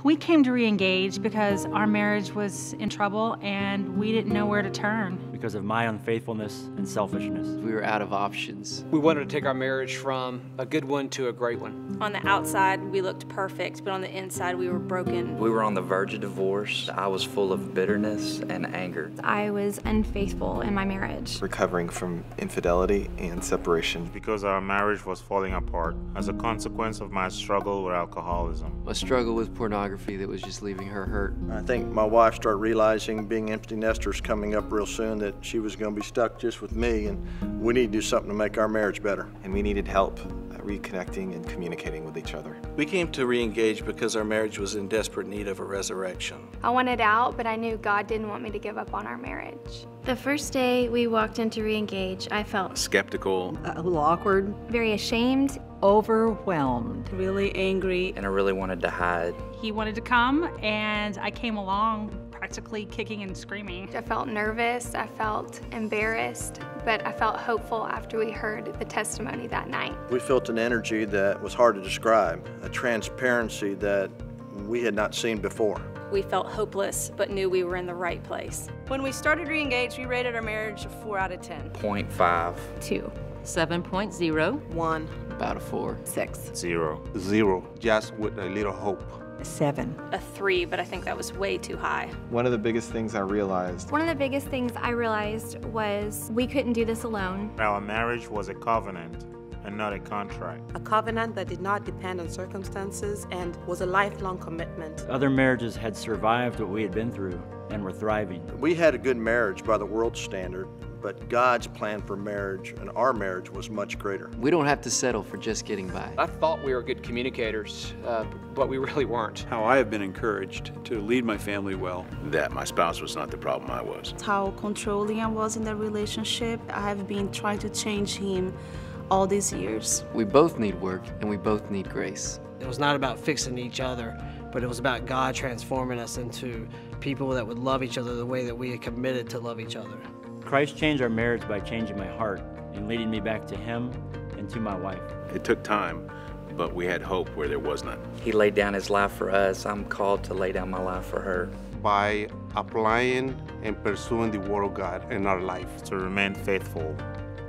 We came to re-engage because our marriage was in trouble and we didn't know where to turn. Because of my unfaithfulness and selfishness. We were out of options. We wanted to take our marriage from a good one to a great one. On the outside, we looked perfect, but on the inside, we were broken. We were on the verge of divorce. I was full of bitterness and anger. I was unfaithful in my marriage. Recovering from infidelity and separation. Because our marriage was falling apart as a consequence of my struggle with alcoholism. A struggle with pornography that was just leaving her hurt. I think my wife started realizing, being empty nesters coming up real soon, that she was going to be stuck just with me, and we need to do something to make our marriage better. And we needed help reconnecting and communicating with each other. We came to re-engage because our marriage was in desperate need of a resurrection. I wanted out, but I knew God didn't want me to give up on our marriage. The first day we walked into re-engage, I felt skeptical, a little awkward, very ashamed, overwhelmed, really angry, and I really wanted to hide. He wanted to come and I came along practically kicking and screaming. I felt nervous, I felt embarrassed, but I felt hopeful after we heard the testimony that night. We felt an energy that was hard to describe, a transparency that we had not seen before. We felt hopeless, but knew we were in the right place. When we started re-engage, we rated our marriage a 4 out of 10. 0.5. 2. 7.0. 1. About a 4. 6. 0. 0. Just with a little hope. 7. A 3, but I think that was way too high. One of the biggest things I realized was we couldn't do this alone. Our marriage was a covenant and not a contract. A covenant that did not depend on circumstances and was a lifelong commitment. Other marriages had survived what we had been through and were thriving. We had a good marriage by the world's standard, but God's plan for marriage and our marriage was much greater. We don't have to settle for just getting by. I thought we were good communicators, but we really weren't. How I have been encouraged to lead my family well. That my spouse was not the problem, I was. How controlling I was in the relationship. I have been trying to change him all these years. We both need work and we both need grace. It was not about fixing each other, but it was about God transforming us into people that would love each other the way that we had committed to love each other. Christ changed our marriage by changing my heart and leading me back to Him and to my wife. It took time, but we had hope where there was none. He laid down his life for us. I'm called to lay down my life for her. By applying and pursuing the Word of God in our life. To remain faithful,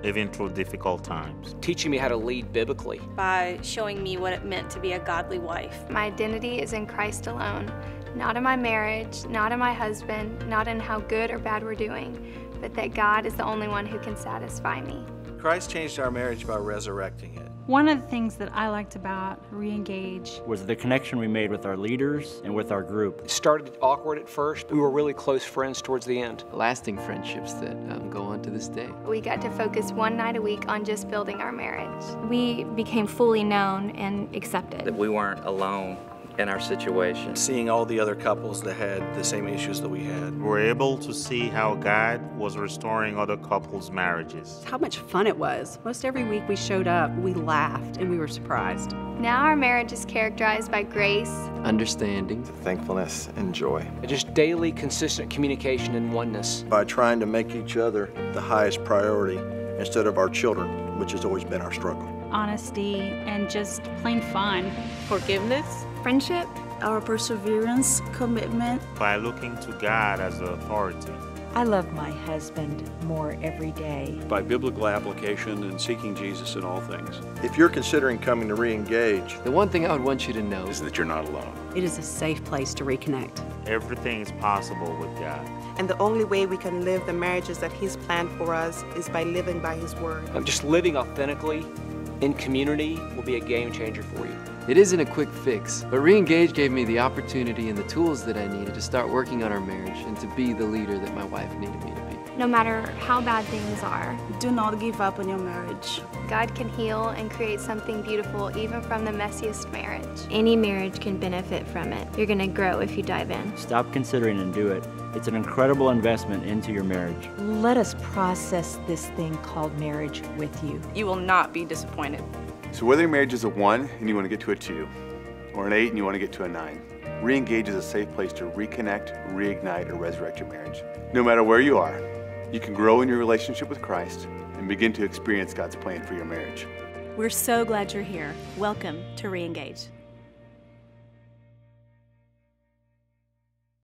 even through difficult times. Teaching me how to lead biblically. By showing me what it meant to be a godly wife. My identity is in Christ alone, not in my marriage, not in my husband, not in how good or bad we're doing, but that God is the only one who can satisfy me. Christ changed our marriage by resurrecting it. One of the things that I liked about re-engage was the connection we made with our leaders and with our group. It started awkward at first. We were really close friends towards the end. Lasting friendships that go on to this day. We got to focus one night a week on just building our marriage. We became fully known and accepted. That we weren't alone in our situation. Seeing all the other couples that had the same issues that we had. We're able to see how God was restoring other couples' marriages. How much fun it was. Most every week we showed up, we laughed, and we were surprised. Now our marriage is characterized by grace, understanding, thankfulness, and joy. And just daily, consistent communication and oneness. By trying to make each other the highest priority instead of our children, which has always been our struggle. Honesty and just plain fun. Forgiveness, friendship, our perseverance, commitment. By looking to God as the authority. I love my husband more every day. By biblical application and seeking Jesus in all things. If you're considering coming to re-engage, the one thing I would want you to know is that you're not alone. It is a safe place to reconnect. Everything is possible with God. And the only way we can live the marriages that He's planned for us is by living by His Word. Just living authentically in community will be a game changer for you. It isn't a quick fix, but re-engage gave me the opportunity and the tools that I needed to start working on our marriage and to be the leader that my wife needed me to be. No matter how bad things are, Do not give up on your marriage. God can heal and create something beautiful even from the messiest marriage. Any marriage can benefit from it. You're going to grow if you dive in. Stop considering and do it. It's an incredible investment into your marriage. Let us process this thing called marriage with you. You will not be disappointed. So whether your marriage is a 1 and you want to get to a 2, or an 8 and you want to get to a 9, re-engage is a safe place to reconnect, reignite, or resurrect your marriage. No matter where you are, you can grow in your relationship with Christ and begin to experience God's plan for your marriage. We're so glad you're here. Welcome to re-engage.